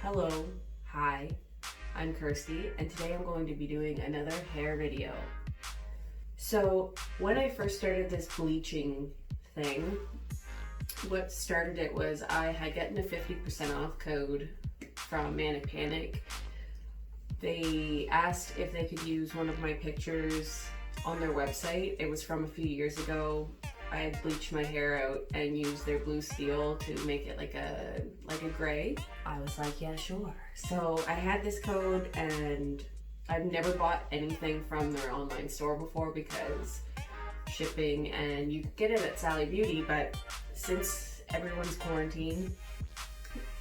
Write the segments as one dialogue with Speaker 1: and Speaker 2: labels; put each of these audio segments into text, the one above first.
Speaker 1: Hello, hi, I'm Kirsty, and today I'm going to be doing another hair video. So when I first started this bleaching thing, what started it was I had gotten a 50% off code from Manic Panic. They asked if they could use one of my pictures on their website. It was from a few years ago. I had bleached my hair out and used their blue steel to make it like a gray. I was like, yeah, sure. So I had this code, and I've never bought anything from their online store before because shipping, and you could get it at Sally Beauty, but since everyone's quarantined,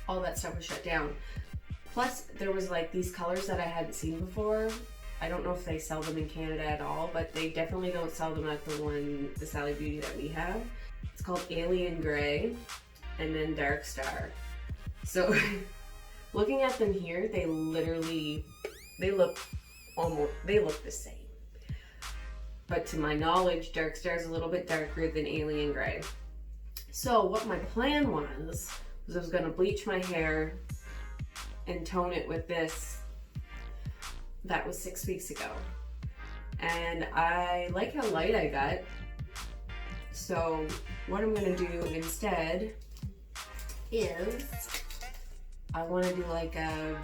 Speaker 1: all that stuff was shut down. Plus, there was like these colors that I hadn't seen before. I don't know if they sell them in Canada at all, but they definitely don't sell them at the Sally Beauty that we have. It's called Alien Gray and then Dark Star. So looking at them here, they look the same. But to my knowledge, Dark Star is a little bit darker than Alien Gray. So what my plan was I was gonna bleach my hair and tone it with this. That was 6 weeks ago, and I like how light I got. So what I'm gonna do instead is I want to do like a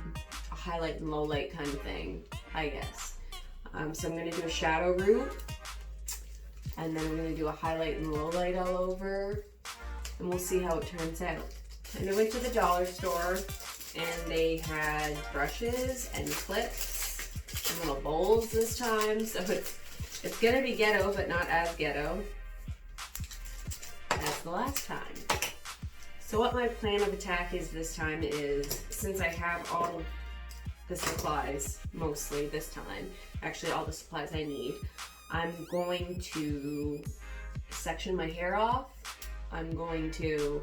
Speaker 1: highlight and low light kind of thing, I guess. So I'm gonna do a shadow root, and then I'm gonna do a highlight and low light all over, and we'll see how it turns out. And I went to the dollar store, and they had brushes and clips and little bowls this time, so it's gonna be ghetto, but not as ghetto as the last time. So what my plan of attack is this time is, since I have all of the supplies, mostly this time, actually all the supplies I need, I'm going to section my hair off. I'm going to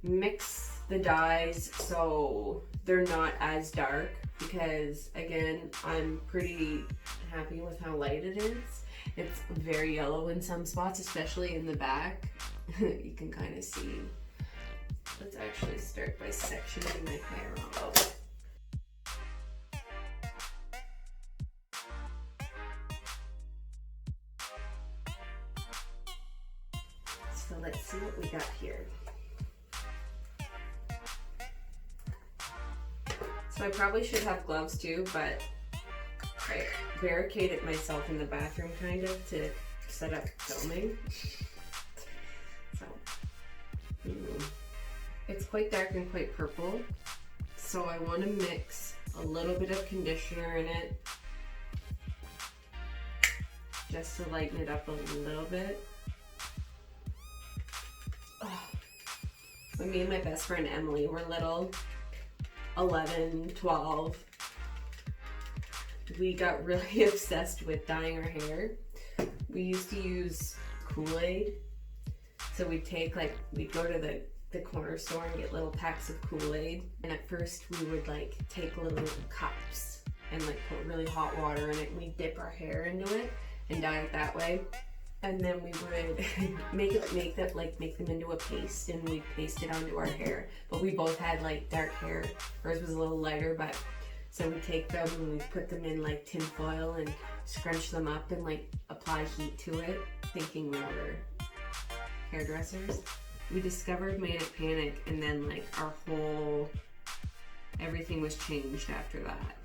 Speaker 1: mix the dyes so they're not as dark, because again, I'm pretty happy with how light it is. It's very yellow in some spots, especially in the back. You can kind of see. Let's actually start by sectioning my hair off. So let's see what we got here. So I probably should have gloves too, but I barricaded myself in the bathroom kind of to set up filming. So, it's quite dark and quite purple. So I want to mix a little bit of conditioner in it, just to lighten it up a little bit. When me and my best friend Emily were little, 11, 12, we got really obsessed with dyeing our hair. We used to use Kool-Aid. So we'd go to the corner store and get little packs of Kool-Aid. And at first we would like take little cups and like put really hot water in it. And we'd dip our hair into it and dye it that way. And then we would make them into a paste, and we'd paste it onto our hair. But we both had like dark hair. Hers was a little lighter, but so we take them and we put them in like tin foil and scrunch them up and like apply heat to it, thinking we were hairdressers. We discovered Manic Panic, and then like everything was changed after that.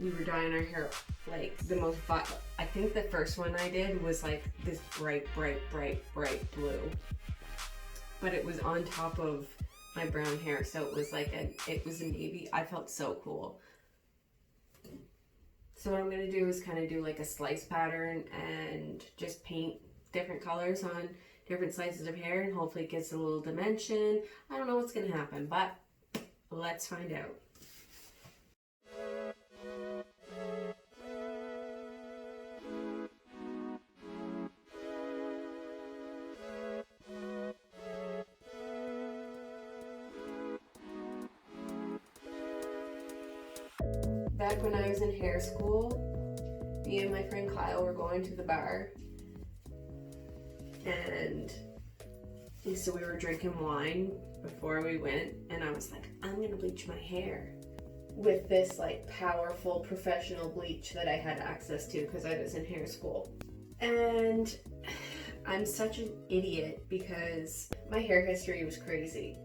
Speaker 1: We were dyeing our hair like the most I think the first one I did was like this bright blue, but it was on top of my brown hair, so it was a navy. I felt so cool. So what I'm gonna do is kind of do like a slice pattern and just paint different colors on different slices of hair, and hopefully it gives a little dimension. I don't know what's gonna happen, but let's find out. Back when I was in hair school, me and my friend Kyle were going to the bar, and so we were drinking wine before we went, and I was like, I'm I'm gonna bleach my hair with this like powerful professional bleach that I had access to because I was in hair school. And I'm such an idiot because my hair history was crazy.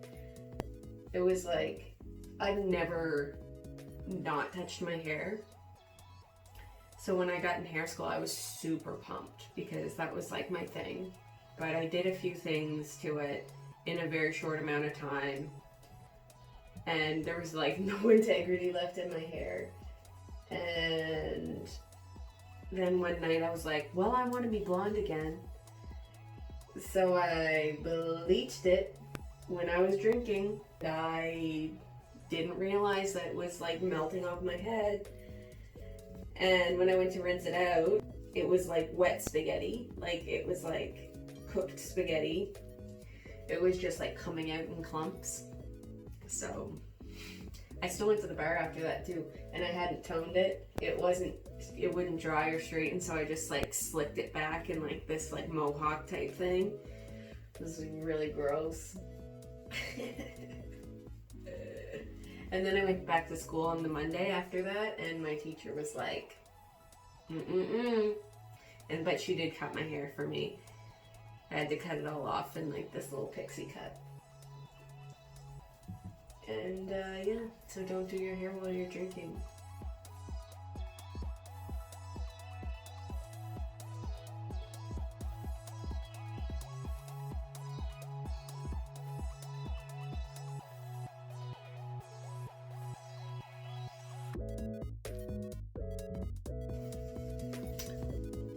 Speaker 1: It was like, I've never not touched my hair. So when I got in hair school, I was super pumped because that was like my thing. But I did a few things to it in a very short amount of time. And there was like no integrity left in my hair. And then one night I was like, well, I want to be blonde again. So I bleached it when I was drinking. I didn't realize that it was like melting off my head. And when I went to rinse it out, it was like wet spaghetti. Like it was like cooked spaghetti. It was just like coming out in clumps. So I still went to the bar after that too, and I hadn't toned it. It wouldn't dry or straighten, so I just like slicked it back in like this like mohawk type thing. This is really gross. And then I went back to school on the Monday after that, and my teacher was like, but she did cut my hair for me. I had to cut it all off in like this little pixie cut. And yeah, so don't do your hair while you're drinking.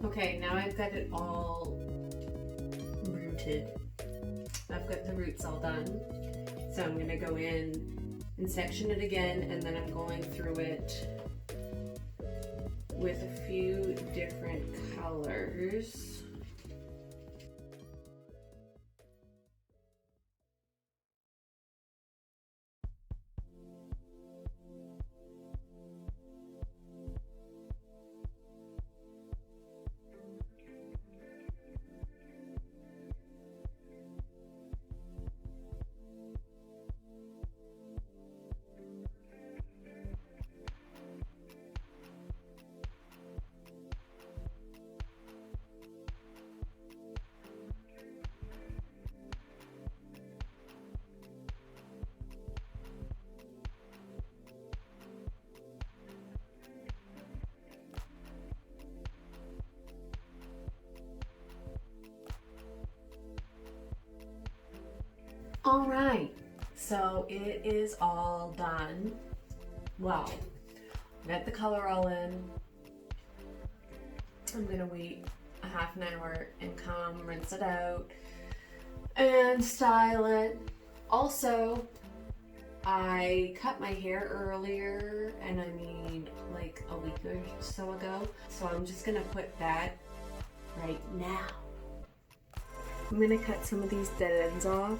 Speaker 1: Okay, now I've got it all rooted. I've got the roots all done. So I'm gonna go in and section it again, and then I'm going through it with a few different colors. All right, so it is all done. Well, got the color all in. I'm gonna wait a half an hour and come rinse it out and style it. Also, I cut my hair earlier, and I mean like a week or so ago. So I'm just gonna put that right now. I'm gonna cut some of these dead ends off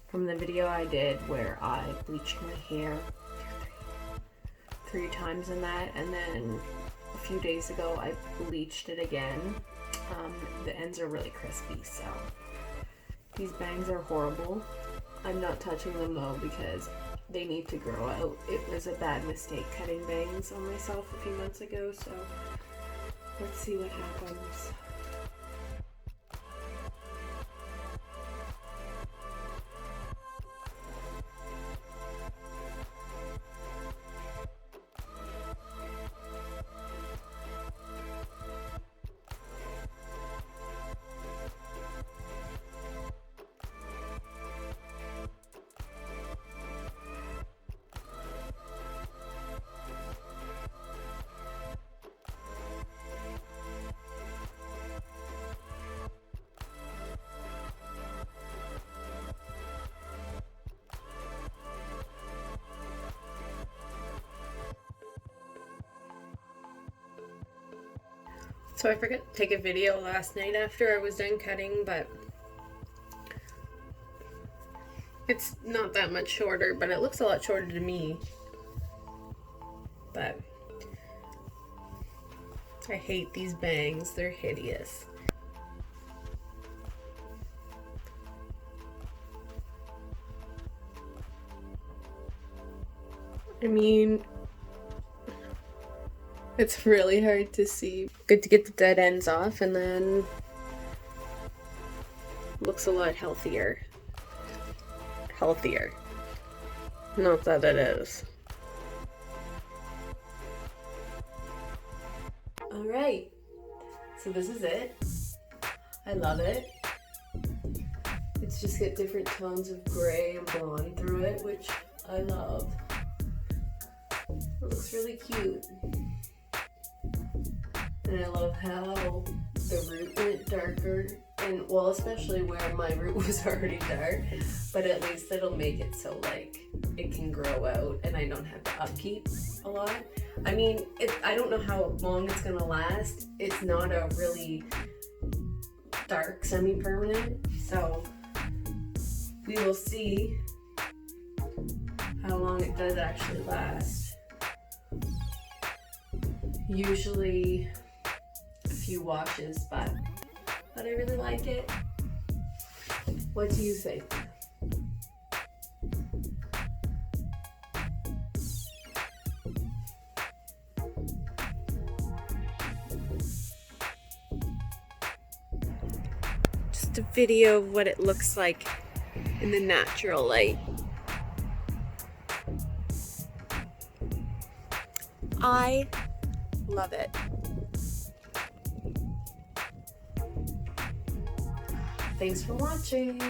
Speaker 1: from the video I did where I bleached my hair 3 times in that, and then a few days ago I bleached it again. The ends are really crispy, so these bangs are horrible. I'm not touching them though because they need to grow out. It was a bad mistake cutting bangs on myself a few months ago, so let's see what happens. So I forgot to take a video last night after I was done cutting, but it's not that much shorter, but it looks a lot shorter to me. But I hate these bangs, they're hideous.
Speaker 2: I mean, it's really hard to see. Good to get the dead ends off, and then looks a lot healthier. Healthier. Not that it is.
Speaker 1: Alright, so this is it. I love it. It's just got different tones of gray and blonde through it, which I love. It looks really cute. And I love how the root went darker, and well, especially where my root was already dark, but at least it'll make it so like it can grow out and I don't have to upkeep a lot. I mean, I don't know how long it's gonna last. It's not a really dark semi-permanent, so we will see how long it does actually last. Usually a few washes, but I really like it. What do you think?
Speaker 2: Just a video of what it looks like in the natural light. I love it.
Speaker 1: Thanks for watching.